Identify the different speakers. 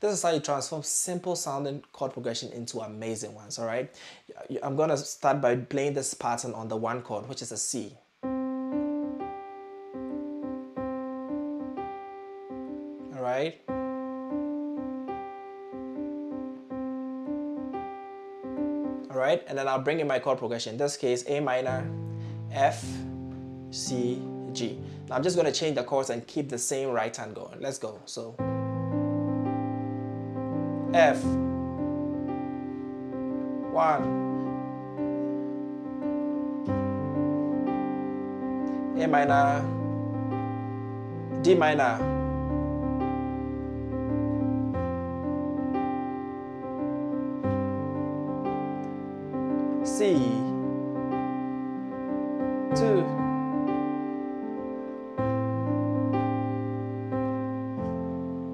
Speaker 1: This is how you transform simple sounding chord progression into amazing ones, all right? I'm gonna start by playing this pattern on the 1 chord, which is a C. All right? All right, and then I'll bring in my chord progression. In this case, A minor, F, C, G. Now I'm just gonna change the chords and keep the same right hand going. Let's go. So, F, 1, A minor, D minor, C,